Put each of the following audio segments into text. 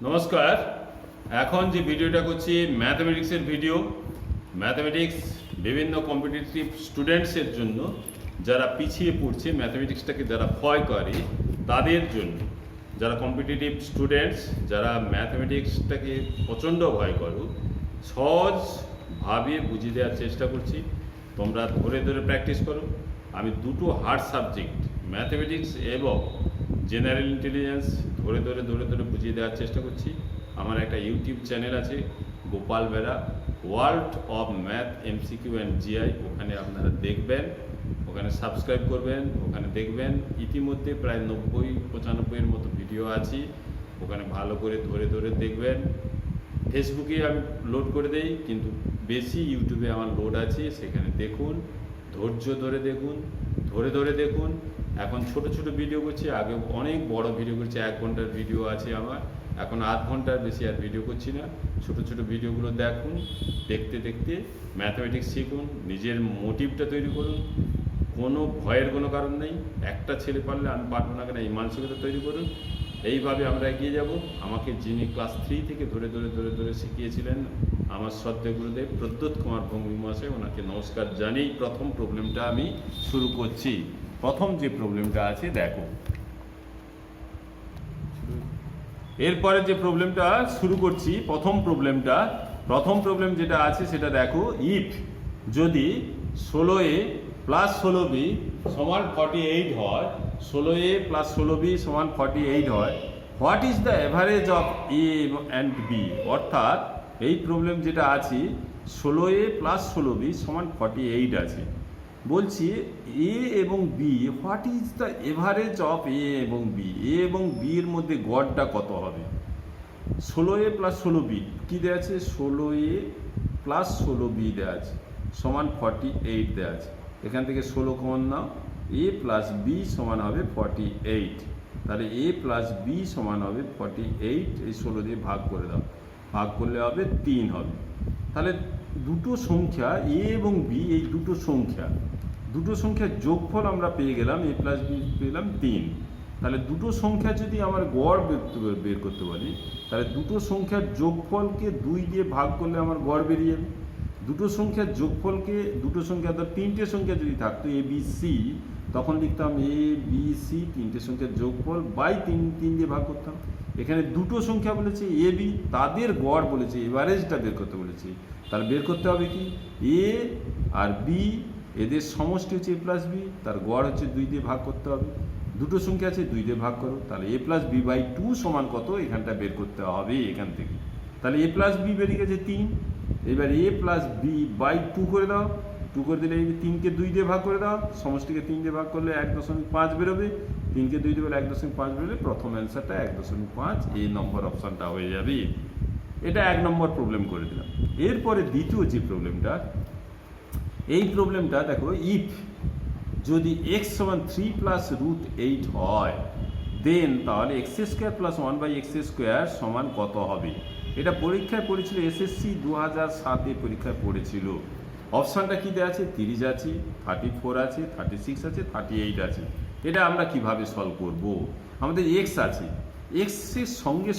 নমস্কার। এখন যে ভিডিওটা করছি ম্যাথমেটিক্সের ভিডিও। ম্যাথমেটিক্স বিভিন্ন কম্পিটিটিভ স্টুডেন্টসের জন্য, যারা পিছিয়ে পড়ছে ম্যাথমেটিক্সটাকে, যারা ভয় করে তাদের জন্য। যারা কম্পিটিটিভ স্টুডেন্টস, যারা ম্যাথমেটিক্সটাকে প্রচণ্ড ভয় করো, সহজভাবে বুঝিয়ে দেওয়ার চেষ্টা করছি। তোমরা ধরে ধরে প্র্যাকটিস করো। আমি দুটো হার্ড সাবজেক্ট, ম্যাথমেটিক্স এবং জেনারেল ইন্টেলিজেন্স, ধরে ধরে বুঝিয়ে দেওয়ার চেষ্টা করছি। আমার একটা ইউটিউব চ্যানেল আছে, Gopal Bera world of math MCQ and GI. ওখানে আপনারা দেখবেন, ওখানে সাবস্ক্রাইব করবেন, ওখানে দেখবেন। ইতিমধ্যে প্রায় 90-95-এর মতো ভিডিও আছে, ওখানে ভালো করে ধরে দেখবেন। ফেসবুকে আমি লোড করে দেই, কিন্তু বেশি ইউটিউবে আমার লোড আছে, সেখানে দেখুন, ধৈর্য ধরে দেখুন, ধরে দেখুন। এখন ছোট ছোট ভিডিও করছি, আগে অনেক বড় ভিডিও করছি, 1 ঘন্টার ভিডিও আছে আমার। এখন আধ ঘন্টার বেশি আর ভিডিও করছি না। ছোট ছোট ভিডিওগুলো দেখুন, দেখতে ম্যাথমেটিক্স শিখুন, নিজের মোটিভটা তৈরি করুন। কোনো ভয়ের কোনো কারণ নেই। একটা ছেলে পারলে আমি পারবো না কেন, এই মানসিকতা তৈরি করুন। এইভাবে আমরা এগিয়ে যাব। আমাকে যিনি ক্লাস 3 থেকে ধরে শিখিয়েছিলেন, আমার শ্রদ্ধেয় গুরুদেব প্রদ্যোৎ কুমার ভঙ্গি মহাশয়, ওনাকে নমস্কার জানিয়ে প্রথম প্রবলেমটা আমি শুরু করছি। প্রথম যে প্রবলেমটা আছে দেখো, এরপরে যে প্রবলেমটা শুরু করছি, প্রথম প্রবলেম যেটা আছে সেটা দেখো। ইফ যদি 16a প্লাস 16b সমান 48 হয়, 16a প্লাস 16b সমান 48 হয়, what is the average of A and B? অর্থাৎ এই প্রবলেম যেটা আছে, 16a প্লাস 16b সমান 48 আছে। বলছি এ এবং B, what is the average of A এবং বি? এ এবং বি এর মধ্যে গড়টা কত হবে? 16a প্লাস 16b কী দেওয়া আছে? 16a প্লাস 16b দেওয়া আছে সমান 48 দেওয়া আছে। এখান থেকে 16 কমন নাও, এ প্লাস বি সমান হবে 48। তাহলে এ প্লাস বি সমান হবে 48। এই 16 দিয়ে ভাগ করে দাও, ভাগ করলে হবে 3 হবে। তাহলে দুটো সংখ্যা এ এবং বি, এই দুটো সংখ্যার যোগফল আমরা পেয়ে গেলাম, এ প্লাস বি পেলাম 3। তাহলে দুটো সংখ্যা যদি আমার গড় বের করতে বলি, তাহলে দুটো সংখ্যার যোগফলকে 2 দিয়ে ভাগ করলে আমার গড় বেরিয়ে যাবে। দুটো সংখ্যার যোগফলকে, দুটো সংখ্যা ধর 3টে সংখ্যা যদি থাকতো এ বি সি, তখন লিখতাম এ বি সি, 3টে সংখ্যার যোগফল বাই 3 দিয়ে ভাগ করতাম। এখানে দুটো সংখ্যা বলেছে এ বি, তাদের গড় বলেছে, এভারেজটা বের করতে বলেছে। তাহলে বের করতে হবে কি? এ আর বি এদের সমষ্টি হচ্ছে এ প্লাস বি, তার গড় হচ্ছে 2 দিয়ে ভাগ করতে হবে। দুটো সংখ্যা আছে, 2 দিয়ে ভাগ করো। তাহলে এ প্লাস বি বাই 2 সমান কত? এখানটা বের করতে হবে এখান থেকে। তাহলে এ প্লাস বি বেরিয়ে গেছে 3। এবার এ প্লাস বি বাই 2 করে দাও, 2 করে দিলে এই 3কে 2 দিয়ে ভাগ করে দাও, সমষ্টিকে 3 দিয়ে ভাগ করলে 1.5 বেরোবে। 3কে 2 দিয়ে বলে 1.5 বেরোলে প্রথম অ্যান্সারটা 1.5, এই নম্বর অপশানটা হয়ে যাবে। এটা 1 নম্বর প্রবলেম করে দিলাম। এরপরে দ্বিতীয় যে প্রবলেমটা, এই প্রবলেমটা দেখো। ইফ যদি x সমান 3 প্লাস রুট 8 হয়, দেন তাহলে x square plus 1/x square সমান কত হবে? এটা পরীক্ষায় পড়েছিল, এসএসসি 2007-এ পরীক্ষায় পড়েছিল। অপশানটা কী দেওয়া আছে? 30 আছে, 34 আছে, 36 আছে, 38 আছে। এটা আমরা কিভাবে সলভ করব? আমাদের এক্স আছে, এক্সের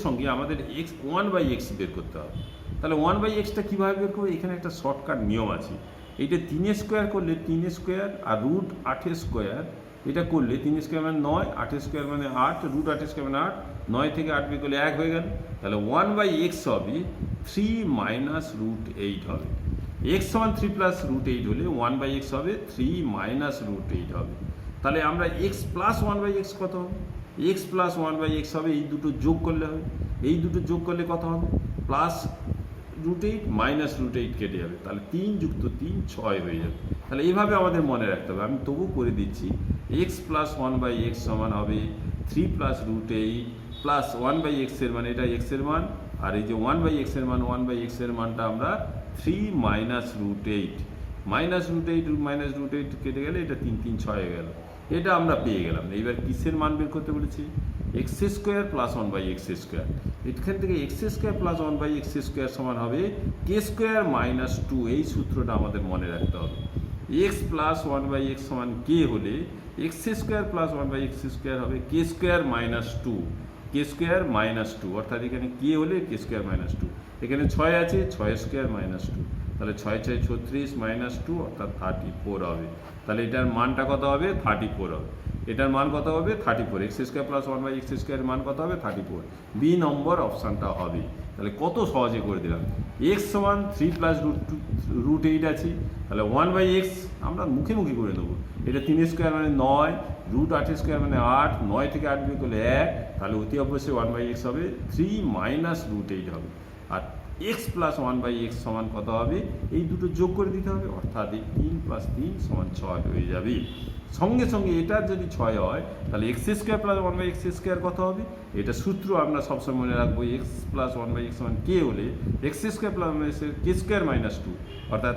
সঙ্গে আমাদের এক্স 1/x বের করতে হবে। তাহলে 1/xটা কীভাবে বের করবো? এখানে একটা শর্টকাট নিয়ম আছে। এইটা 3 স্কোয়ার করলে 3 স্কোয়ার, আর রুট 8 স্কোয়ার এটা করলে 3 স্কোয়ার মানে 9, 8 স্কোয়ার মানে 8, রুট 8 স্কোয়ার মানে 8, 9 থেকে 8 বের করলে 1 হয়ে গেল। তাহলে 1/x হবে 3 মাইনাস রুট 8 হবে। x সমান 3 প্লাস রুট 8 হলে 1/x হবে 3 মাইনাস রুট 8 হবে। তাহলে আমরা x প্লাস 1/x কত হবে? x প্লাস 1/x হবে, এই দুটো যোগ করলে হবে। এই দুটো যোগ করলে কত হবে? প্লাস রুট 8 মাইনাস রুট 8 কেটে যাবে। তাহলে 3 যুক্ত 3 6 হয়ে যাবে। তাহলে এইভাবে আমাদের মনে রাখতে হবে। আমি তবু করে দিচ্ছি, x প্লাস 1/x সমান হবে 3 প্লাস রুট 8 প্লাস 1/x এর মানে এটা x এর মান, আর এই যে 1/x এর মান, 1/x এর মানটা আমরা 3 মাইনাস রুট 8, মাইনাস রুট 8 কেটে গেলে এটা 3 3 6 হয়ে গেল। এটা আমরা পেয়ে গেলাম। এইবার কিসের মান বের করতে বলেছি? X square plus 1/x square. এখান থেকে x square plus 1/x square সমান হবে কে স্কোয়ার মাইনাস 2। এই সূত্রটা আমাদের মনে রাখতে হবে। এক্স প্লাস 1/x সমান কে হলে x square plus 1/x square হবে কে স্কোয়ার মাইনাস 2। কে স্কোয়ার মাইনাস টু, অর্থাৎ এখানে কে হলে কে স্কোয়ার মাইনাস টু, এখানে 6 আছে 6 স্কোয়ার মাইনাস টু, তাহলে 6 6 36 মাইনাস টু অর্থাৎ 34 হবে। তাহলে এটার মানটা কত হবে? 34 হবে। এটার মান কত হবে? 34। এক্স স্কোয়ার প্লাস 1/x স্কোয়ারের মান কত হবে? 34। বি নম্বর অপশানটা হবে। তাহলে কত সহজে করে দিলাম। এক্স সমান 3 প্লাস রুট 8 আছে, তাহলে 1/x আমরা মুখে মুখে করে দেবো। এটা 3 স্কোয়ার মানে 9, রুট 8 স্কোয়ার মানে 8, 9 থেকে 8 বিয়োগ করলে 1, তাহলে অতি অবশ্যই 1/x হবে 3 মাইনাস রুট 8 হবে। আর x প্লাস 1/x সমান কত হবে? এই দুটো যোগ করে দিতে হবে, অর্থাৎ এই 3 প্লাস 3 সমান 6 হয়ে যাবে। সঙ্গে সঙ্গে এটা যদি 6 হয় তাহলে x square plus 1/x square কত হবে? এটা সূত্র আমরা সবসময় মনে রাখবো, এক্স প্লাস 1/x সমান কে হলে এক্স স্কোয়ার প্লাস কে স্কোয়ার মাইনাস টু, অর্থাৎ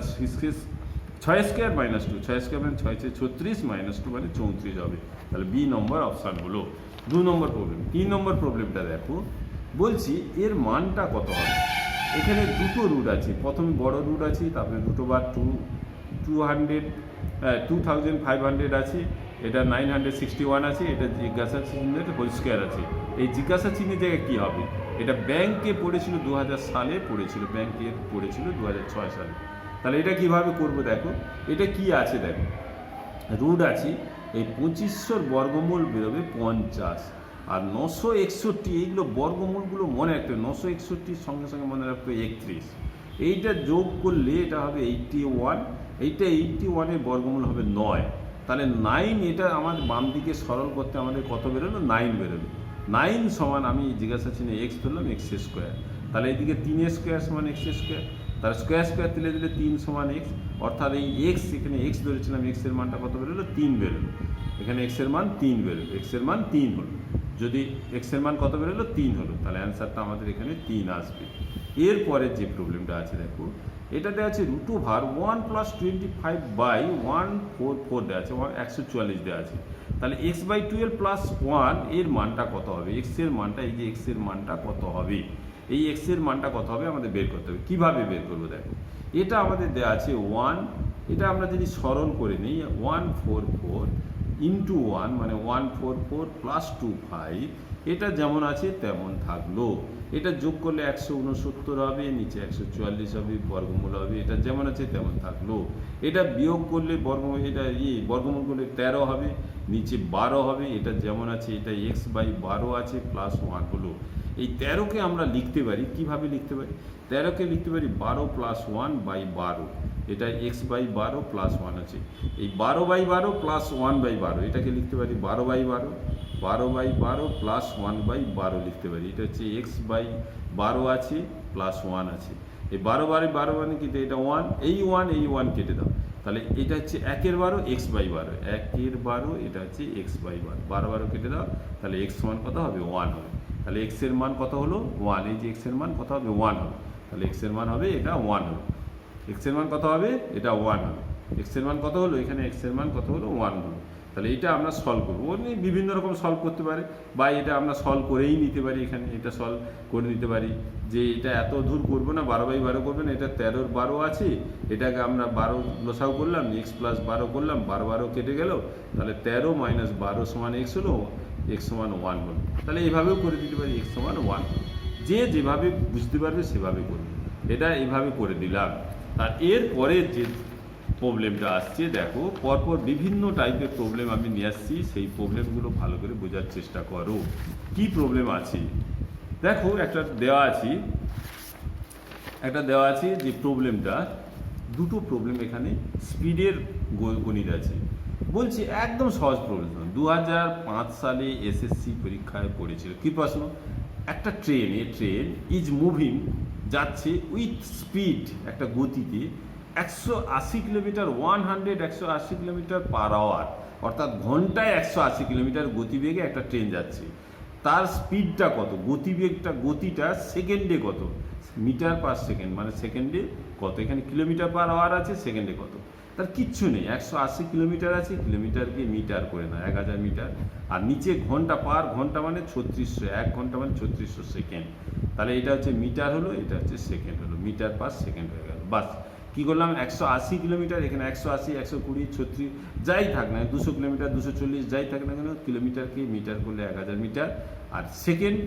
6 স্কোয়ার মাইনাস টু, 6 স্কোয়ার মানে 6 36 মাইনাস টু মানে 34 হবে। তাহলে বি নম্বর অপশান হলো 2 নম্বর প্রবলেম। 3 নম্বর প্রবলেমটা দেখো, বলছি এর মানটা কত হবে। এখানে দুটো রুট আছে, প্রথমে বড় রুট আছে, তারপরে রুট ওভার 2500 আছে, এটা 961 আছে, এটা জিজ্ঞাসা চিহ্নের হোল স্কোয়ার আছে। এই জিজ্ঞাসা চিহ্নের জায়গায় কী হবে? এটা ব্যাংকে পড়েছিল 2000 সালে পড়েছিল, ব্যাংকে পড়েছিল 2006 সালে। তাহলে এটা কিভাবে করবো দেখো, এটা কি আছে দেখো, রুট আছে, এই 2500 বর্গমূল বেরোবে 50, আর 961 এইগুলো বর্গমূলগুলো মনে রাখতে হবে। 961 সঙ্গে সঙ্গে মনে রাখতে হবে 31, এইটা যোগ করলে এটা হবে 81, এইটা 81-এর বর্গমূল হবে 9, তাহলে 9, এটা আমাদের বাম দিকে সরল করতে আমাদের কত বেরোলো? 9 বেরোলো। 9 সমান আমি জিজ্ঞাসা চিহ্নে এক্স ধরলাম, এক্স স্কোয়ার, তাহলে এদিকে 3 স্কোয়ার সমান এক্স স্কোয়ার, তার স্কোয়ার স্কোয়ার তুলে দিলে 3 সমান এক্স, অর্থাৎ এই এক্স, এখানে এক্স ধরেছিলাম, এক্সের মানটা কত বেরোলো? 3 বেরোলো। এখানে এক্সের মান 3 বেরোলো, এক্সের মান 3 হলো। যদি এক্সের মান কত বেরোলো? 3 হলো, তাহলে অ্যান্সারটা আমাদের এখানে 3 আসবে। এরপরে যে প্রবলেমটা আছে দেখো, এটা দেওয়া আছে রুট ওভার 1 প্লাস 25/144 দেওয়া আছে, 144 দেওয়া আছে। তাহলে x/12 প্লাস 1 এর মানটা কত হবে? এক্সের মানটা, এই যে এক্সের মানটা কত হবে, এই এক্সের মানটা কত হবে আমাদের বের করতে হবে। কীভাবে বের করবো দেখো, এটা আমাদের দেওয়া আছে 1, এটা আমরা যদি সরল করে নিই 144 ইন্টু 1 মানে 144 প্লাস 25, এটা যেমন আছে তেমন থাকলো। এটা যোগ করলে 169 হবে, নিচে 144 হবে, বর্গমূল হবে, এটা যেমন আছে তেমন থাকলো। এটা বিয়োগ করলে বর্গমূল করলে 13 হবে, নিচে 12 হবে, এটা যেমন আছে, এটা x/12 আছে প্লাস 1 হলো। এই 13কে আমরা লিখতে পারি, কিভাবে লিখতে পারি? 13কে লিখতে পারি 12 প্লাস 1/12, এটা x/12 প্লাস 1 আছে। এই 12/12 প্লাস 1/12 এটাকে লিখতে পারি 12/12, 12/12 প্লাস 1/12 লিখতে পারি। এটা হচ্ছে x/12 আছে প্লাস 1 আছে। এই 12/12 মানে কি? এটা 1, এই 1 কেটে দাও, তাহলে এটা হচ্ছে 1/12 x/12, 1/12 এটা হচ্ছে x/12, 12 কেটে দাও, তাহলে x সমান কত হবে? 1 হবে। তাহলে x এর মান কত হলো? 1। এই যে x এর মান কত হবে? 1 হবে। তাহলে x এর মান হবে এটা 1 হলো। x এর মান কত হবে? এটা 1 হবে। x এর মান কত হলো? এখানে x এর মান কত হলো? 1 হলো। তাহলে এটা আমরা সলভ করবো, অনেক বিভিন্ন রকম সলভ করতে পারে, বা এটা আমরা সলভ করেই নিতে পারি, এখানে এটা সলভ করে নিতে পারি যে এটা এত দূর করবো না, 12/12 করবে না, এটা 13-র 12 আছে, এটাকে আমরা 12 লসাও করলাম, x প্লাস 12 করলাম, 12 কেটে গেল, তাহলে 13 মাইনাস 12 সমান x হলো, x সমান 1 হলো। তাহলে এভাবেও করে দিতে পারি, x সমান 1, যে যেভাবে বুঝতে পারবে সেভাবে করবে। এটা এভাবে করে দিলাম। আর এরপরে যে প্রবলেমটা আসছে দেখো, পরপর বিভিন্ন টাইপের প্রবলেম আমি নিয়ে আসছি, সেই প্রবলেমগুলো ভালো করে বোঝার চেষ্টা করো। কি প্রবলেম আছে দেখো, একটা দেওয়া আছে যে প্রবলেমটা, দুটো প্রবলেম এখানে স্পিডের গণিত আছে। বলছি একদম সহজ প্রবলেম, 2005 সালে এসএসসি পরীক্ষায় পড়েছিল। কি প্রশ্ন? একটা ট্রেন ইজ মুভিং, যাচ্ছে উইথ স্পিড, একটা গতিতে 180 কিলোমিটার 180 কিলোমিটার পার আওয়ার, অর্থাৎ ঘন্টায় 180 কিলোমিটার গতিবেগে একটা ট্রেন যাচ্ছে। তার স্পিডটা কত? গতিটা সেকেন্ডে কত? মিটার পার সেকেন্ড, মানে সেকেন্ডে কত? এখানে কিলোমিটার পার আওয়ার আছে, সেকেন্ডে কত? তার কিচ্ছু নেই, 180 কিলোমিটার আছে, কিলোমিটারকে মিটার করে না, 1000 মিটার, আর নিচে ঘন্টা, পার ঘন্টা মানে 3600, 1 ঘন্টা মানে 3600 সেকেন্ড। তাহলে এটা হচ্ছে মিটার হলো, এটা হচ্ছে সেকেন্ড হলো, মিটার পার সেকেন্ড হয়ে গেল, বাস। কী করলাম 180 কিলোমিটার, এখানে 180, 120, 36 যাই থাক না, 200 কিলোমিটার, 240 যাই থাক না কেন, কিলোমিটারকে মিটার করলে 1000 মিটার, আর সেকেন্ড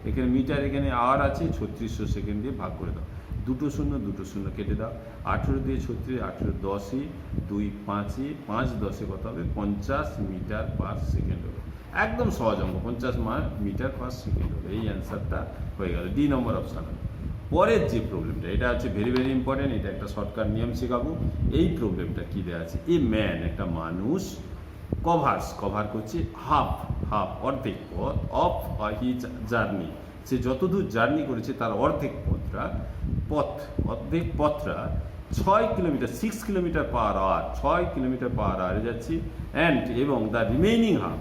এখানে মিটার, এখানে আওয়ার আছে, 3600 সেকেন্ড দিয়ে ভাগ করে দাও, 2 শূন্য 2 শূন্য কেটে দাও, 18 দিয়ে 36, 18 10, 2 5, 5 10 কত হবে 50 মিটার পার সেকেন্ড হবে। একদম সহজ অঙ্ক, 50 মিটার পার সেকেন্ড হবে। এই অ্যান্সারটা হয়ে গেল, ডি নম্বর অপশান হবে। পরের যে প্রবলেমটা, এটা হচ্ছে ভেরি ভেরি ইম্পর্টেন্ট, এটা একটা শর্টকাট নিয়ম শেখাবো। এই প্রবলেমটা কী দেওয়া আছে, এ ম্যান, একটা মানুষ কভার করছে হাফ অর্ধেক পথ অফ হিজ জার্নি, সে যতদূর জার্নি করেছে তার অর্ধেক পথটা 6 kilometre, 6 kilometre per hour, 6 kilometre per আওয়ারে যাচ্ছি, এবং দ্য রিমেইনিং হাফ,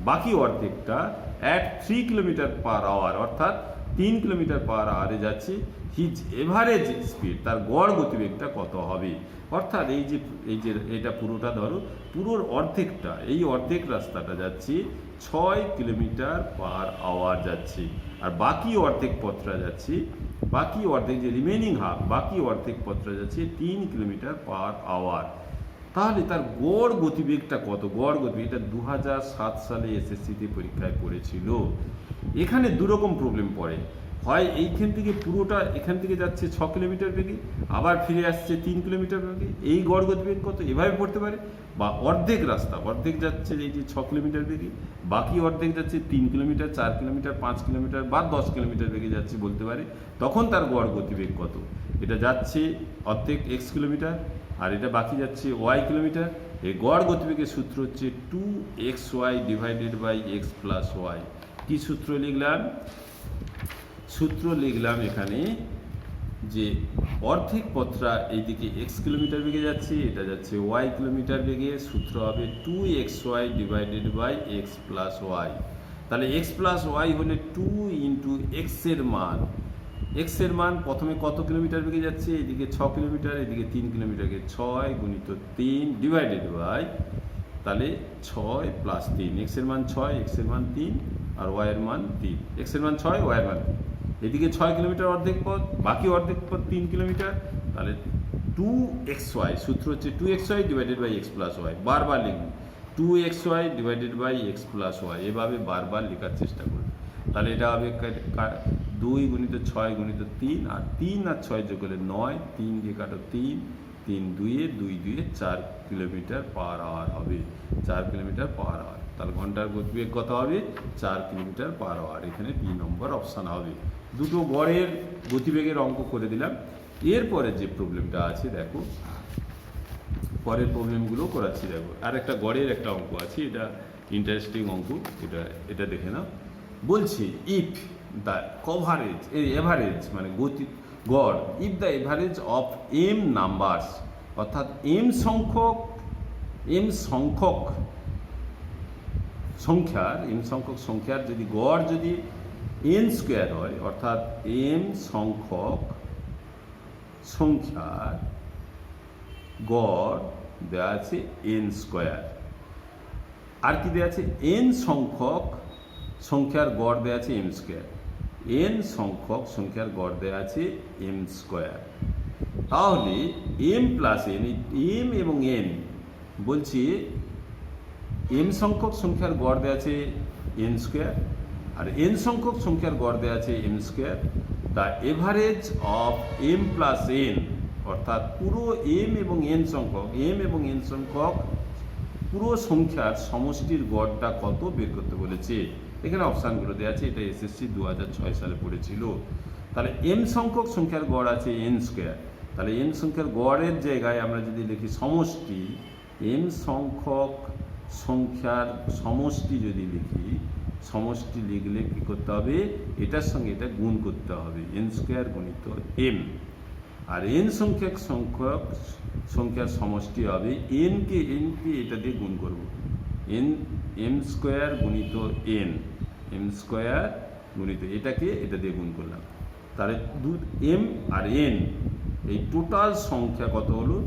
বাকি অর্ধেকটা অ্যাট 3 কিলোমিটার পার আওয়ার, অর্থাৎ 3 কিলোমিটার পার আওয়ারে যাচ্ছি। হিজ এভারেজ স্পিড, তার গড় গতিবেগটা কত হবে? অর্থাৎ এই যে এটা পুরোটা ধরো, পুরোর অর্ধেকটা, এই অর্ধেক রাস্তাটা যাচ্ছি 6 কিলোমিটার পার আওয়ার যাচ্ছি, আর বাকি অর্ধেক পথটা যাচ্ছি, বাকি অর্ধেক যে রিমেইনিং হাফ, বাকি অর্ধেক পথটা যাচ্ছে 3 কিলোমিটার পার আওয়ার। তাহলে তার গড় গতিবেগটা কত? গড় গতিবেগ, এটা 2007 সালে এসএসসিতে পরীক্ষায় পড়েছিল। এখানে দুরকম প্রবলেম পড়ে, হয় এইখান থেকে পুরোটা এখান থেকে যাচ্ছে 6 কিলোমিটার বেগে, আবার ফিরে আসছে 3 কিলোমিটার বেগে, এই গড় গতিবেগ কত? এভাবে পড়তে পারে। বা অর্ধেক রাস্তা, অর্ধেক যাচ্ছে এই যে 6 কিলোমিটার বেগে, বাকি অর্ধেক যাচ্ছে 3 কিলোমিটার, 4 কিলোমিটার, 5 কিলোমিটার বা 10 কিলোমিটার বেগে যাচ্ছে বলতে পারে। তখন তার গড় গতিবেগ কত? এটা যাচ্ছে অর্ধেক এক্স কিলোমিটার, আর এটা বাকি যাচ্ছে ওয়াই কিলোমিটার। এই গড় গতিবেগের সূত্র হচ্ছে 2xy divided by x plus Y. কী সূত্র লিখলাম? সূত্র লিখলাম এখানে যে অর্ধেক পথটা এইদিকে এক্স কিলোমিটার বেগে যাচ্ছে, এটা যাচ্ছে ওয়াই কিলোমিটার বেগে, সূত্র হবে 2xy divided by x plus y. তাহলে এক্স প্লাস ওয়াই হলে 2 ইন্টু এক্সের মান, এক্সের মান প্রথমে কত কিলোমিটার বেগে যাচ্ছে? এদিকে 6 কিলোমিটার, এদিকে 3 কিলোমিটারকে 6 গুণিত 3 ডিভাইডেড বাই, তাহলে 6 প্লাস 3, এক্সের মান 6, এক্সের মান 3, আর ওয়াইয়ের মান 3, এক্সের মান 6, ওয়াইয়ের মান 3। এদিকে 6 কিলোমিটার অর্ধেক পথ, বাকি অর্ধেক পথ 3 কিলোমিটার, তাহলে 2xy, সূত্র হচ্ছে 2xy divided by x plus y. বারবার লিখবি 2xy divided by x plus y, এভাবে বারবার লেখার চেষ্টা করবি। তাহলে এটা হবে 2 গুণিত 6 গুণিত 3, আর 3 আর 6 যোগ করলে 9, 3 দিয়ে কাটো 3, 3 2 2 4 কিলোমিটার পার আওয়ার হবে, 4 কিলোমিটার পার আওয়ার। তাহলে ঘন্টার গতিবেগ কত হবে? 4 কিলোমিটার পার আওয়ার। এখানে বি নম্বর অপশান হবে। দুটো গড়ের গতিবেগের অঙ্ক করে দিলাম। এরপরে যে প্রবলেমটা আছে দেখো, পরের প্রবলেমগুলো করাচ্ছি দেখো। আর একটা গড়ের একটা অঙ্ক আছে, এটা ইন্টারেস্টিং অঙ্ক, এটা দেখে নাও। বলছি ইফ দ্য এভারেজ মানে গড়, if the average of m numbers, অর্থাৎ এম সংখ্যক সংখ্যার যদি গড় যদি এন স্কোয়ার হয়, অর্থাৎ এম সংখ্যক সংখ্যার গড় দেওয়া আছে এন স্কোয়ার, আর কি দেওয়া আছে? এন সংখ্যক সংখ্যার গড় দেওয়া আছে এম স্কোয়ার, এন সংখ্যক সংখ্যার গড় দেওয়া আছে এম স্কোয়ার। তাহলে এম প্লাস এন, এম এবং এন, বলছি এম সংখ্যক সংখ্যার গড় দেওয়া আছে এন স্কোয়ার, আর এন সংখ্যক সংখ্যার গড় দেওয়া আছে m square. The average of m plus n, অর্থাৎ পুরো এম এবং এন সংখ্যক পুরো সংখ্যার সমষ্টির গড়টা কত বের করতে বলেছে। এখানে অপশানগুলো দেওয়া আছে, এটা এসএসসি 2006 সালে পড়েছিল। তাহলে এম সংখ্যক সংখ্যার গড় আছে এন স্কোয়ার, তাহলে এন সংখ্যার গড়ের জায়গায় আমরা যদি লিখি সমষ্টি, এম সংখ্যক সংখ্যার সমষ্টি যদি লিখি, সমষ্টি লিখলে কী করতে হবে? এটার সঙ্গে এটা গুণ করতে হবে, এন স্কোয়ার গুণিত এম। আর এন সংখ্যার সমষ্টি হবে এনকে এটা দিয়ে গুণ করব, এম স্কোয়ার গুণিত এন, এম স্কোয়ার গুণিত এটাকে এটা দিয়ে গুণ করলাম। তাহলে এম আর এন এই টোটাল সংখ্যা কত হলো?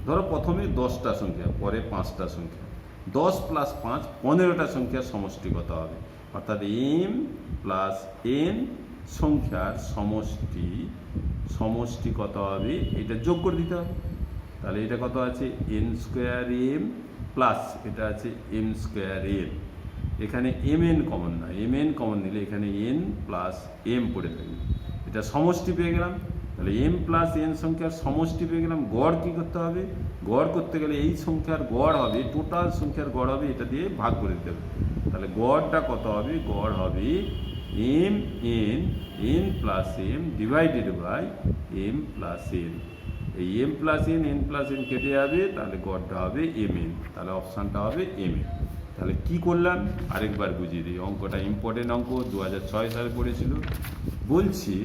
ধরো প্রথমে 10টা সংখ্যা, পরে 5টা সংখ্যা, 10 প্লাস 5 15টা সংখ্যার সমষ্টি কত হবে? অর্থাৎ এম প্লাস এন সংখ্যার সমষ্টি কত হবে? এটা যোগ করে দিতে হবে। তাহলে এটা কত আছে এন স্কোয়ার এম প্লাস এটা আছে এম স্কোয়ার এন। এখানে এম এন কমন না, এম এন কমন নিলে এখানে এন প্লাস এম পড়ে থাকবে, এটা সমষ্টি পেয়ে গেলাম। তাহলে এম প্লাস এন সংখ্যার সমষ্টি পেয়ে গেলাম। গড় কী করতে হবে, গড় করতে গেলে এই সংখ্যার গড় হবে, টোটাল সংখ্যার গড় হবে, এটা দিয়ে ভাগ করে দিতে হবে। তাহলে গড়টা কত হবে, গড় হবে M N N plus M divided by M plus N. এই M plus N plus N কেটে যাবে, তাহলে গড়টা হবে এম এন, তাহলে অপশানটা হবে এম এন। তাহলে কি করলাম আরেকবার বুঝিয়ে দিই, অঙ্কটা ইম্পর্টেন্ট অঙ্ক, 2006 সালে পড়েছিল। বলছি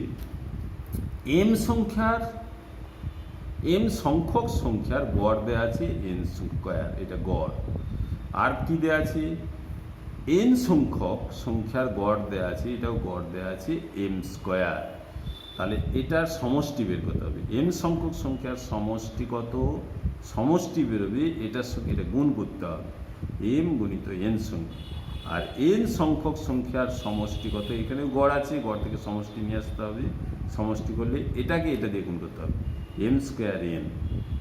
এম সংখ্যক সংখ্যার গড় দেওয়া আছে এন স্কোয়ার, এটা গড়। আর কি দেওয়া আছে, এন সংখ্যক সংখ্যার গড় দেওয়া আছে, এটাও গড় দেওয়া আছে এম স্কোয়ার। তাহলে এটার সমষ্টি বের করতে হবে। এন সংখ্যক সংখ্যার সমষ্টি কত, সমষ্টি বেরোবে এটার সঙ্গে এটা গুণ করতে হবে, এম গুণিত এন সংখ্যা। আর এন সংখ্যক সংখ্যার সমষ্টি কত, এখানে গড় আছে, গড় থেকে সমষ্টি নিয়ে আসতে হবে, সমষ্টি করলে এটাকে এটা দিয়ে গুণ করতে হবে, এম স্কোয়ার এন।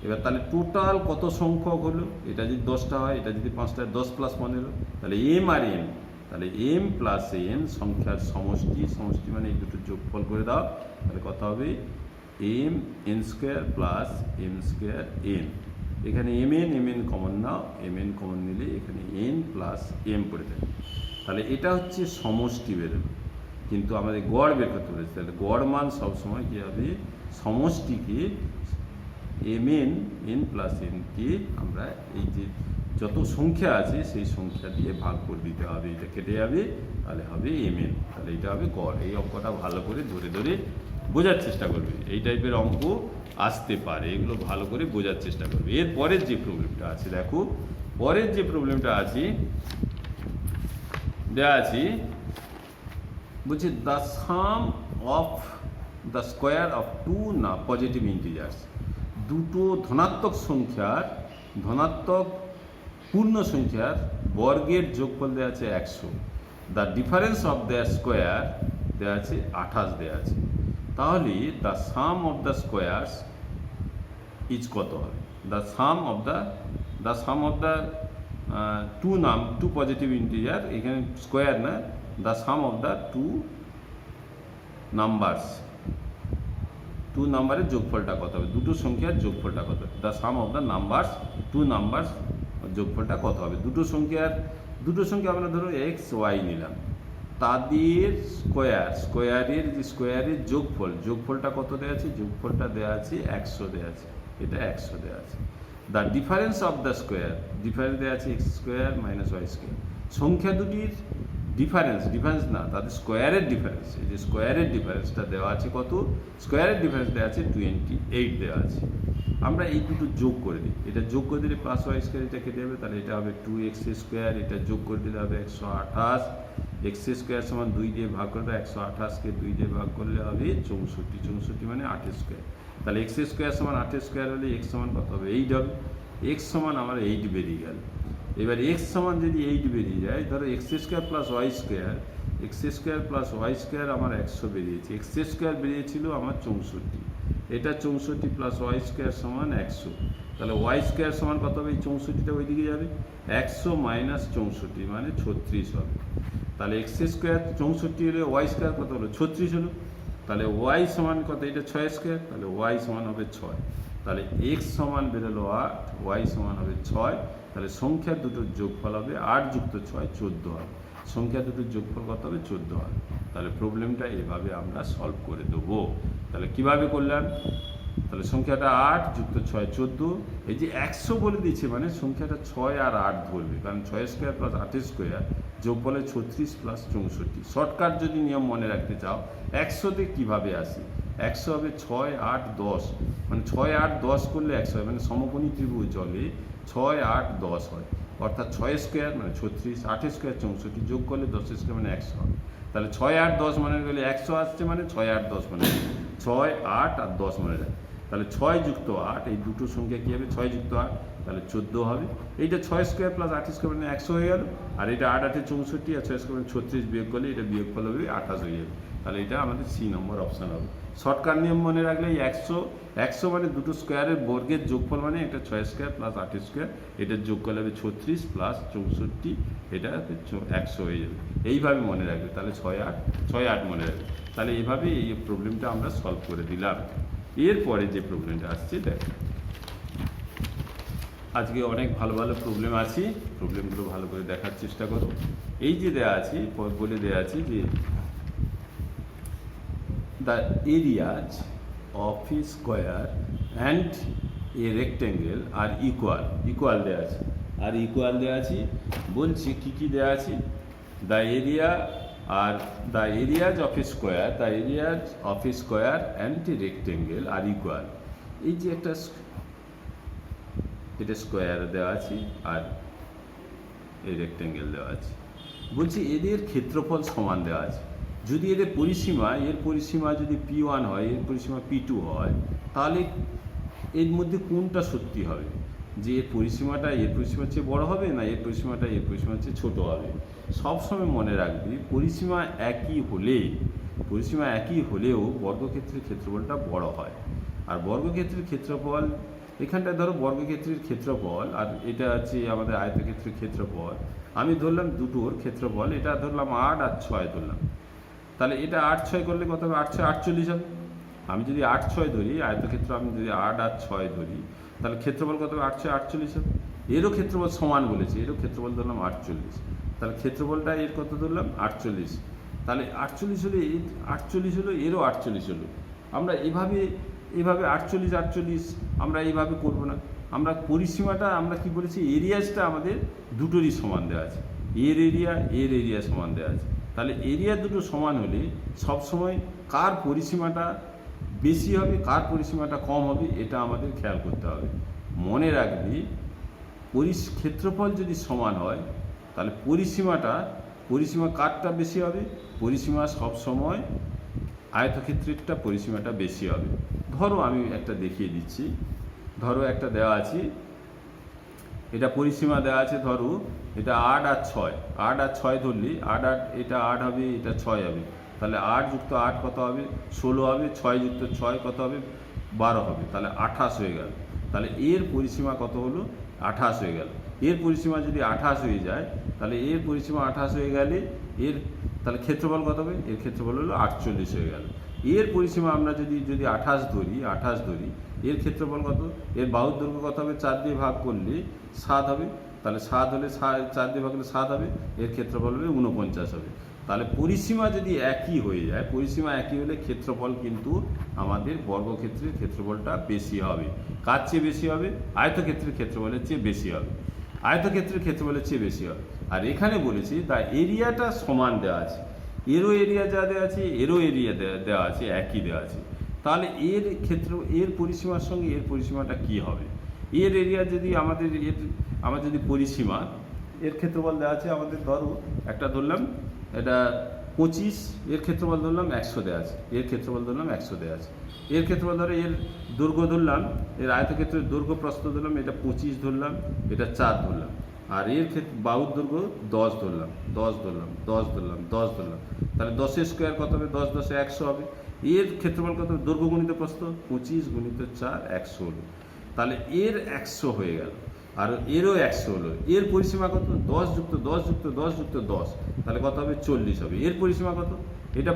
এবার তাহলে টোটাল কত সংখ্যক হলো, এটা যদি 10টা হয়, এটা যদি 5টা, 10 প্লাস 15, তাহলে এম আর এন, তাহলে এম প্লাস এন সংখ্যার সমষ্টি, সমষ্টি মানে এই দুটো যোগফল করে দাও, তাহলে কত হবে M n square plus m square n. এখানে এম এন কমন নাও, এম এন কমন নিলে এখানে এন প্লাস এম পড়ে থাকে। তাহলে এটা হচ্ছে সমষ্টি বেরোবে, কিন্তু আমাদের গড় বের করতে বলেছে। তাহলে গড় মান সবসময় কী হবে, সমষ্টিকে এম এন প্লাস এনকে আমরা এই যে যত সংখ্যা আছে সেই সংখ্যা দিয়ে ভাগ করে দিতে হবে, এটা কেটে যাবে, তাহলে হবে এম এন, তাহলে এটা হবে গড়। এই অঙ্কটা ভালো করে ধরে ধরে বোঝার চেষ্টা করবে, এই টাইপের অঙ্ক আসতে পারে, এগুলো ভালো করে বোঝার চেষ্টা করবে। এর পরের যে প্রবলেমটা আছে দেখো, পরের যে প্রবলেমটা আছে দেওয়া আছে, বলছে the sum of the square of two না পজিটিভ ইন্টিজার্স, দুটো ধনাত্মক সংখ্যার, ধনাত্মক পূর্ণ সংখ্যার বর্গের যোগফল দেওয়া আছে 100, the difference of their square দেওয়া আছে 28 দেওয়া আছে। তাহলে the sum of the squares is কত হবে, the sum of the two positive integer, এখানে স্কোয়ার না, the sum of the two নাম্বারের যোগফলটা কত হবে, দুটো সংখ্যার যোগফলটা কত হবে, the sum of the two numbers যোগফলটা কত হবে। দুটো সংখ্যা আমরা ধরো এক্স ওয়াই নিলাম, তাদের স্কোয়ারের যোগফলটা কত দেওয়া আছে, যোগফলটা দেওয়া আছে 100 দেওয়া আছে, এটা 100 দেওয়া আছে। The difference of the square, difference দেওয়া আছে x square minus y square. সংখ্যা দুটির ডিফারেন্স না, তাদের স্কোয়ারের ডিফারেন্স, এই যে স্কোয়ারের ডিফারেন্সটা দেওয়া আছে কত, স্কোয়ারের ডিফারেন্স দেওয়া আছে 28 দেওয়া আছে। আমরা এই দুটো যোগ করে দিই, এটা যোগ করে দিলে প্লাস ওয়াই স্কোয়ার এটা কেটে যাবে, তাহলে এটা হবে 2x স্কোয়ার, এটা যোগ করে দিলে হবে 128, এক্স স্কোয়ার সমান 2 দিয়ে ভাগ করে দাও, 128কে 2 দিয়ে ভাগ করলে হবে 64 মানে 8 স্কোয়ার। তাহলে এক্স স্কোয়ার সমান 8 স্কোয়ার হলে এক্স সমান কত হবে, 8 হবে। এক্স সমান আমার 8 বেরিয়ে গেল। এবার এক্স সমান যদি 8 বেরিয়ে যায়, ধরো x square plus y square আমার 100 বেরিয়েছে, এক্স স্কোয়ার বেরিয়েছিল আমার 64, এটা 64 প্লাস ওয়াই স্কোয়ার সমান 100, তাহলে ওয়াই স্কোয়ার সমান কত হবে, এই 64টা ওইদিকে যাবে, 100 মাইনাস 64 মানে 36 হবে। তাহলে এক্স স্কোয়ার 64 হলে ওয়াই স্কোয়ার কত হলো, 36 হলো। তাহলে ওয়াই সমান কত, এটা 6 স্কোয়ার, তাহলে ওয়াই সমান হবে 6। তাহলে এক্স সমান বেরোলো 8, ওয়াই সমান হবে 6। তাহলে সংখ্যা দুটোর যোগফল হবে 8 যুক্ত 6 14 হবে, সংখ্যা দুটোর যোগফল কত হবে 14 হবে। তাহলে প্রবলেমটা এভাবে আমরা সলভ করে দেবো। তাহলে কিভাবে করলাম, তাহলে সংখ্যাটা 8 যুক্ত 6 14, এই যে 100 বলে দিচ্ছে মানে সংখ্যাটা 6 আর 8 ধরবে, কারণ 6 স্কোয়ার প্লাস 8 স্কোয়ার যোগফলে 36 প্লাস 64। শর্টকাট যদি নিয়ম মনে রাখতে চাও 100তে কীভাবে আসি, 100 হবে 6 8 10, মানে 6 8 10 করলে 100 হয়, মানে সমকোণী ত্রিভুজ জলে 6 8 10 হয়, অর্থাৎ 6 স্কোয়ার মানে 36, 8 স্কোয়ার 64, যোগ করলে 10 স্কোয়ার মানে 100 হবে। তাহলে 6 8 10 মানে গেলে 100 আসছে, মানে 6 8 10 মানে 6 8 আর 10 মানে যায়। তাহলে 6 যুক্ত 8, এই দুটো সংখ্যা কী হবে, 6 যুক্ত 8 তাহলে 14 হবে। এইটা 6 স্কোয়ার প্লাস 8 স্কোয়ার মানে 100 হয়ে গেল, আর এটা 8 8 64 আর 6 স্কোয়ার 36 বিয়োগ করলে এটা বিয়োগফল হবে 28 হয়ে যাবে। তাহলে এটা আমাদের সি নম্বর অপশান হবে। শর্টকাট নিয়ম মনে রাখলে এই 100 মানে দুটো স্কোয়ারের বর্গের যোগফল, মানে এটা 6 স্কোয়ার প্লাস 8 স্কোয়ার, এটার যোগ করলে হবে 36 প্লাস 64, এটা 100 হয়ে যাবে। এইভাবে মনে রাখবে, তাহলে 6 8 মনে রাখবে। তাহলে এইভাবে এই প্রবলেমটা আমরা সলভ করে দিলাম। এরপরে যে প্রবলেমটা আসছে দেখো, আজকে অনেক ভালো ভালো প্রবলেম আছে, প্রবলেমগুলো ভালো করে দেখার চেষ্টা করো। এই যে দেওয়া আছে, বলে দেওয়া আছে যে the areas of a square and a rectangle are equal দেওয়া আছে, আর ইকুয়াল দেওয়া আছে। বলছি কি দেওয়া আছে, the areas of a square and a rectangle are equal। এই যে এটা স্কোয়ার দেওয়া আছে আর এই রেক্টেঙ্গেল দেওয়া আছে, বলছি এদের ক্ষেত্রফল সমান দেওয়া আছে। যদি এদের এর পরিসীমা যদি P1 হয়, এর পরিসীমা P2 হয়, তাহলে এর মধ্যে কোনটা সত্যি হবে, যে এর পরিসীমাটা এর পরিসীমার চেয়ে বড় হবে, না এর পরিসীমাটা এর পরিসীমার চেয়ে ছোট হবে। সবসময় মনে রাখবি পরিসীমা একই হলেও বর্গক্ষেত্রের ক্ষেত্রফলটা বড় হয়। আর বর্গক্ষেত্রের ক্ষেত্রফল, এখানটায় ধরো বর্গক্ষেত্রের ক্ষেত্রফল আর এটা হচ্ছে আমাদের আয়তক্ষেত্রের ক্ষেত্রফল। আমি ধরলাম দুটোর ক্ষেত্রফল, এটা ধরলাম 8 আর 6 ধরলাম। তাহলে এটা 8 6 করলে কত হবে, 8 6 48 হবে। আমি যদি 8 6 ধরি, আয়তক্ষেত্র আমি যদি 8 আর 6 ধরি, তাহলে ক্ষেত্রফল কত হবে, 8 6 48 হবে। এরও ক্ষেত্রফল সমান বলেছে, এরও ক্ষেত্রফল ধরলাম 48, তাহলে ক্ষেত্রফলটা এর কত ধরলাম 48। তাহলে 48 হলে 48 হলো, এরও 48 হলো। আমরা এভাবে 48 আমরা এইভাবে করবো না। আমরা পরিসীমাটা আমরা কি বলেছি, এরিয়াসটা আমাদের দুটোরই সমান দেওয়া আছে, এর এরিয়া সমান দেওয়া আছে। তাহলে এরিয়া দুটো সমান হলে সবসময় কার পরিসীমাটা বেশি হবে, কার পরিসীমাটা কম হবে, এটা আমাদের খেয়াল করতে হবে। মনে রাখবি ক্ষেত্রফল যদি সমান হয়, তাহলে পরিসীমা কারটা বেশি হবে, পরিসীমা সবসময় আয়তক্ষেত্রেরটা পরিসীমাটা বেশি হবে। ধরো আমি একটা দেখিয়ে দিচ্ছি, ধরো একটা দেওয়া আছে, এটা পরিসীমা দেওয়া আছে, ধরো এটা 8 আর 6 ধরলি, এটা 8 হবে, এটা 6 হবে। তাহলে 8 যুক্ত 8 কত হবে, 16 হবে, 6 যুক্ত 6 কত হবে, 12 হবে। তাহলে 28 হয়ে গেল। তাহলে এর পরিসীমা কত হলো, 28 হয়ে গেল। এর পরিসীমা যদি 28 হয়ে যায়, তাহলে এর পরিসীমা 28 হয়ে গেলে তাহলে ক্ষেত্রফল কত হবে, এর ক্ষেত্রফল হলো 48 হয়ে গেল। এর পরিসীমা আমরা যদি 28 ধরি, এর ক্ষেত্রফল কত, এর বাহুর দৈর্ঘ্য কত হবে, 4 দিয়ে ভাগ করলে 7 হবে। তাহলে 7 হলে 4 দিয়ে ভাগ করলে 7 হবে, এর ক্ষেত্রফল হবে 49 হবে। তাহলে পরিসীমা যদি একই হয়ে যায়, পরিসীমা একই হলে ক্ষেত্রফল কিন্তু আমাদের বর্গক্ষেত্রের ক্ষেত্রফলটা বেশি হবে। কার চেয়ে বেশি হবে, আয়তক্ষেত্রের ক্ষেত্রফলের চেয়ে বেশি হবে, আয়তক্ষেত্রের ক্ষেত্রফলের চেয়ে বেশি হবে। আর এখানে বলেছি তা এরিয়াটা সমান দেওয়া আছে, এরও এরিয়া যা দেওয়া আছে, এরও এরিয়া দেওয়া আছে, একই দেওয়া আছে। তাহলে এর পরিসীমার সঙ্গে এর পরিসীমাটা কি হবে, এর এরিয়া যদি আমার যদি পরিসীমা, এর ক্ষেত্রফল দেওয়া আছে আমাদের, ধরো একটা ধরলাম এটা 25, এর ক্ষেত্রফল ধরলাম 100 দেওয়া আছে, এর ক্ষেত্রফল ধরলাম 100 দেওয়া আছে। এর ক্ষেত্রফল ধরে এর দৈর্ঘ্য ধরলাম, এর আয়তক্ষেত্রের দৈর্ঘ্য প্রস্থ ধরলাম, এটা 25 ধরলাম, এটা 4 ধরলাম। আর এর বাহুর দৈর্ঘ্য 10 ধরলাম, তাহলে 10 স্কোয়ার কত হবে, 10 10 100 হবে। এর ক্ষেত্রফল কত, দৈর্ঘ্য গুণিত প্রস্থ 25 গুণিত 4 100 হলো। তাহলে এর 100 হয়ে গেল, আর এরও 100 হলো। এর পরিসীমা কত, 10 যুক্ত 10 যুক্ত 10 যুক্ত 10, তাহলে কত হবে, 40 হবে। এর পরিসীমা কত, এটা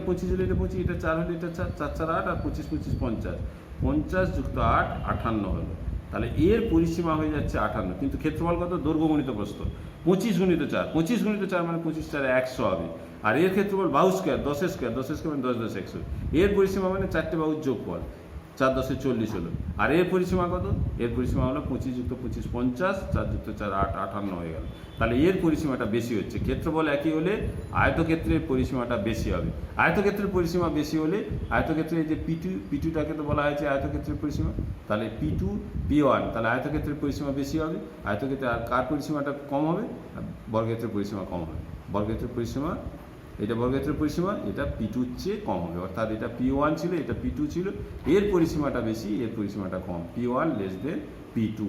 25 হলে এটা 25, এটা 4 হলে এটা 4, 4 4 8, আর 25 25 50, 50 যুক্ত 8 58 হলো। তাহলে এর পরিসীমা হয়ে যাচ্ছে 58, কিন্তু ক্ষেত্রফল কত, দৈর্ঘ্য গুণিত প্রস্থ 25 গুণিত 4, 25 গুণিত 4 মানে 25 4 100 হবে। আর এর ক্ষেত্রফল বাহু স্কোয়ার, 10 স্কোয়ার মানে 10 10 100। এর পরিসীমা মানে 4টে বাহুর যোগফল, 4 10 40 হলো। আর এর পরিসীমা কত, এর পরিসীমা হলো 25 যুক্ত 25 50, 4 যুক্ত 4 8 58 হয়ে গেল। তাহলে এর পরিসীমাটা বেশি হচ্ছে, ক্ষেত্রফল একই হলে আয়তক্ষেত্রের পরিসীমাটা বেশি হবে। আয়তক্ষেত্রের পরিসীমা বেশি হলে, আয়তক্ষেত্রের যে P2টাকে তো বলা হয়েছে আয়তক্ষেত্রের পরিসীমা, তাহলে P2 P1, তাহলে আয়তক্ষেত্রের পরিসীমা বেশি হবে। আয়তক্ষেত্রে আর কার পরিসীমাটা কম হবে, বর্গক্ষেত্রের পরিসীমা কম হবে। বর্গক্ষেত্রের পরিসীমা, এটা বর্গক্ষেত্রের পরিসীমা, এটা P2-র চেয়ে কম হবে। অর্থাৎ এটা P1 ছিল, এটা P2 ছিল, এর পরিসীমাটা বেশি, এর পরিসীমাটা কম, P1 লেস দেন P2।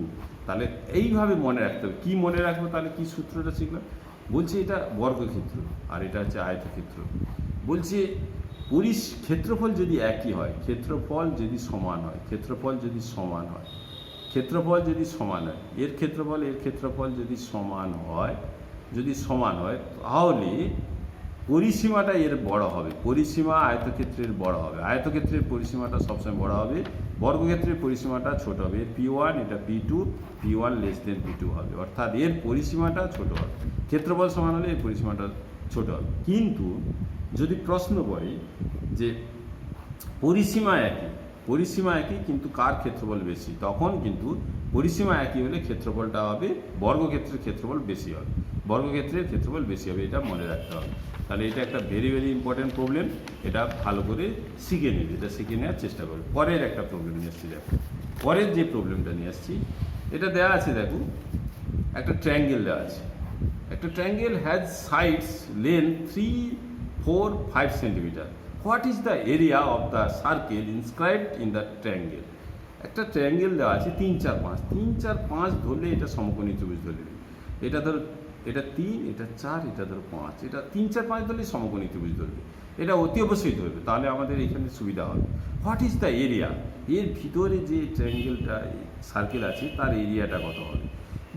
তাহলে এইভাবে মনে রাখতে হবে। কী মনে রাখবো, তাহলে কি সূত্রটা শিখলাম, বলছি এটা বর্গক্ষেত্র আর এটা হচ্ছে আয়তক্ষেত্র। বলছি ক্ষেত্রফল যদি একই হয়, ক্ষেত্রফল যদি সমান হয়, ক্ষেত্রফল যদি সমান হয়, ক্ষেত্রফল যদি সমান হয়, এর ক্ষেত্রফল যদি সমান হয়, তাহলে পরিসীমাটা এর বড় হবে। পরিসীমা আয়তক্ষেত্রের বড় হবে, আয়তক্ষেত্রের পরিসীমাটা সবসময় বড় হবে, বর্গক্ষেত্রের পরিসীমাটা ছোট হবে। P1 এটা P2, P1 less than P2 হবে, অর্থাৎ এর পরিসীমাটা ছোট হবে। ক্ষেত্রফল সমান হলে এর পরিসীমাটা ছোট হবে। কিন্তু যদি প্রশ্ন করে যে পরিসীমা একই কিন্তু কার ক্ষেত্রফল বেশি, তখন কিন্তু পরিসীমা একই হলে ক্ষেত্রফলটা হবে, বর্গক্ষেত্রের ক্ষেত্রফল বেশি হবে, বর্গক্ষেত্রের ক্ষেত্রফল বেশি হবে, এটা মনে রাখতে হবে। তাহলে এটা একটা ভেরি ভেরি ইম্পর্টেন্ট প্রবলেম, এটা ভালো করে শিখে নেবে, এটা শিখে নেওয়ার চেষ্টা করবে। পরের একটা প্রবলেম নিয়ে আসছি, দেখো পরের যে প্রবলেমটা নিয়ে আসছি, এটা দেওয়া আছে, দেখো একটা ট্রায়াঙ্গেল দেওয়া আছে, একটা triangle has sides length 3, 4, 5 centimetre. What is the area of the circle inscribed in the triangle? একটা ট্রায়াঙ্গেল দেওয়া আছে 3, 4, 5, 3, 4, 5 ধরলে এটা সমকোণী ত্রিভুজ ধরলে, এটা ধরো এটা 3, এটা 4, এটা ধরো 5, এটা 3, 4, 5 ধরলে সমকোণী ত্রিভুজ ধরবে, এটা অতি অবশ্যই ধরবে, তাহলে আমাদের এখানে সুবিধা হবে। What is the area? এর ভিতরে যে ট্রায়াঙ্গেলটা সার্কেল আছে তার এরিয়াটা কত হবে?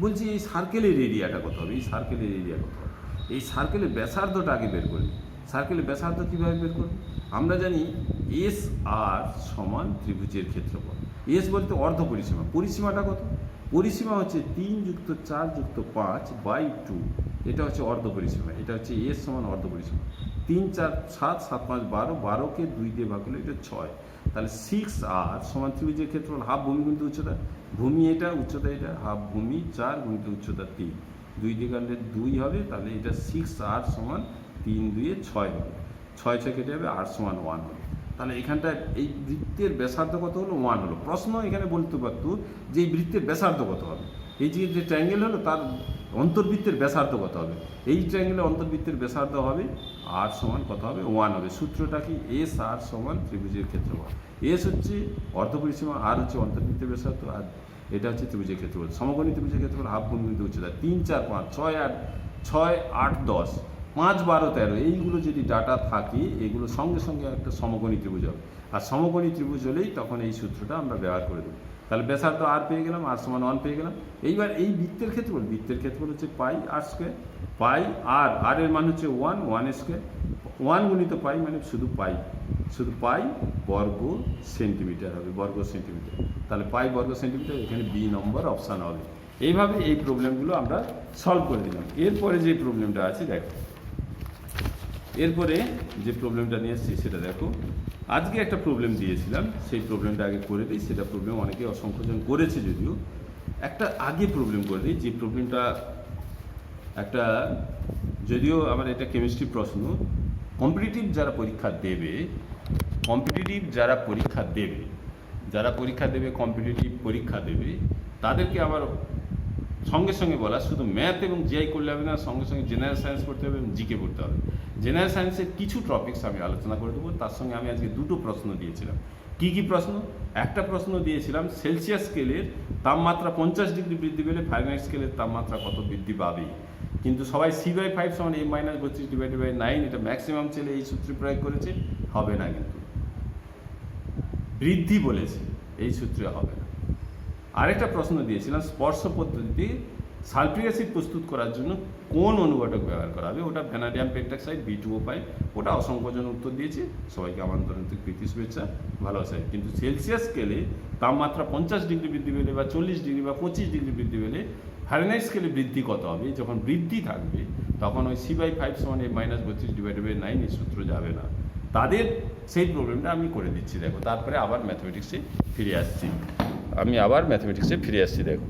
বলছি এই সার্কেলের এরিয়াটা কত হবে? এই সার্কেলের এরিয়া কত হবে? এই সার্কেলের ব্যাসার্ধটা আগে বের করবে। সার্কেলের ব্যাসার্ধ কীভাবে বের করবে? আমরা জানি এস আর সমান ত্রিভুজের ক্ষেত্রফল। এস বলতে অর্ধ পরিসীমা, পরিসীমাটা কত? পরিসীমা হচ্ছে 3 + 4 + 5/2, এটা হচ্ছে অর্ধ পরিসীমা, এটা হচ্ছে এস সমান অর্ধ পরিসীমা। 3, 4, 7, 7, 5, 12, 12কে 2 দিয়ে ভাগ করলে এটা 6, তাহলে 6r সমান ত্রিভুজের ক্ষেত্রফল হাফ ভূমি গুণিত উচ্চতা, ভূমি এটা উচ্চতা এটা, হাফ ভূমি 4 গুণিত উচ্চতা 3, 2 দিয়ে কাটলে 2 হবে, তাহলে এটা 6r সমান 3 2 6 হবে, 6 6 কেটে যাবে, r সমান 1 হবে। তাহলে এখানটায় এই বৃত্তের ব্যাসার্ধ কত হলো? 1 হলো। প্রশ্ন এখানে বলতে পারতো যে এই বৃত্তের ব্যাসার্ধ কত হবে, এই যে ট্রায়াঙ্গেল হলো তার অন্তর্বৃত্তের ব্যাসার্ধ কত হবে? এই ট্রায়াঙ্গেলের অন্তর্বৃত্তের ব্যাসার্ধ হবে r সমান কত হবে? 1 হবে। সূত্রটা কি? এস আর সমান ত্রিভুজের ক্ষেত্রফল। এস হচ্ছে অর্ধ পরিসীমা, আর হচ্ছে অন্তর্বৃত্তের ব্যাসার্ধ, আর এটা হচ্ছে ত্রিভুজের ক্ষেত্রফল। সমকোণী ত্রিভুজের ক্ষেত্রফল হাফ ভূমি গুণিত উচ্চতা। 3, 4, 5, 6, 8, 10, 5, 12, 13 এইগুলো যদি ডাটা থাকে, এগুলো সঙ্গে সঙ্গে একটা সমকোণী ত্রিভুজ হবে, আর সমকোণী ত্রিভুজ হলেই তখন এই সূত্রটা আমরা ব্যবহার করে দেবো। তাহলে ব্যাসার্ধ আর পেয়ে গেলাম, আর সমান 1 পেয়ে গেলাম। এইবার এই বৃত্তের ক্ষেত্রফল হচ্ছে পাই আর স্কোয়ার, পাই আর এর মান হচ্ছে 1 স্কোয়ার, 1 গুণিত পাই মানে শুধু পাই বর্গ সেন্টিমিটার হবে, বর্গ সেন্টিমিটার। তাহলে পাই বর্গ সেন্টিমিটার, এখানে বি নম্বর অপশান হবে। এইভাবে এই প্রবলেমগুলো আমরা সলভ করে দিলাম। এরপরে যে প্রবলেমটা আছে দেখো, এরপরে যে প্রবলেমটা নিয়ে এসেছি সেটা দেখো। আজকে একটা প্রবলেম দিয়েছিলাম, সেই প্রবলেমটা আগে করে দিই। সেটা প্রবলেম অনেকে অসংখ্যজন করেছে, যদিও একটা আগে প্রবলেম করে দিই। যে প্রবলেমটা একটা, যদিও আমার এটা কেমিস্ট্রি প্রশ্ন, কম্পিটিটিভ যারা পরীক্ষা দেবে কম্পিটিটিভ পরীক্ষা দেবে, তাদেরকে আমার সঙ্গে সঙ্গে বলা, শুধু ম্যাথ এবং জিআই করলে হবে না, সঙ্গে সঙ্গে জেনারেল সায়েন্স পড়তে হবে এবং জিকে পড়তে হবে। জেনারেল সায়েন্সের কিছু টপিকস আমি আলোচনা করে দেবো, তার সঙ্গে আমি আজকে 2টো প্রশ্ন দিয়েছিলাম। কি প্রশ্ন? একটা প্রশ্ন দিয়েছিলাম, সেলসিয়াস স্কেলের তাপমাত্রা 50 ডিগ্রি বৃদ্ধি পেলে ফারেনহাইট স্কেলের তাপমাত্রা কত বৃদ্ধি পাবে? কিন্তু সবাই C/5 সমান a - 32/9, এটা ম্যাক্সিমাম ছেলে এই সূত্রে প্রয়োগ করেছে, হবে না। কিন্তু বৃদ্ধি বলেছে, এই সূত্রে হবে না। আরেকটা প্রশ্ন দিয়েছিলাম, স্পর্শ পদ্ধতিতে সালফিউরিক অ্যাসিড প্রস্তুত করার জন্য কোন অনুঘটক ব্যবহার করা হবে? ওটা ভ্যানাডিয়াম পেন্টাক্সাইড, B2O5। ওটা অসংখ্যজন উত্তর দিয়েছে, সবাইকে আমার আন্তরিক প্রীতি শুভেচ্ছা, ভালোবাসা। কিন্তু সেলসিয়াস স্কেলে তাপমাত্রা 50 ডিগ্রি বৃদ্ধি পেলে বা 40 ডিগ্রি বা 25 ডিগ্রি বৃদ্ধি পেলে ফারেনহাইট স্কেলে বৃদ্ধি কত হবে? যখন বৃদ্ধি থাকবে তখন ওই C/5 সমান a - 32/9 এই সূত্র যাবে না। তাদের সেই প্রবলেমটা আমি করে দিচ্ছি, দেখো। তারপরে আবার ম্যাথমেটিক্সে ফিরে আসছি, দেখো।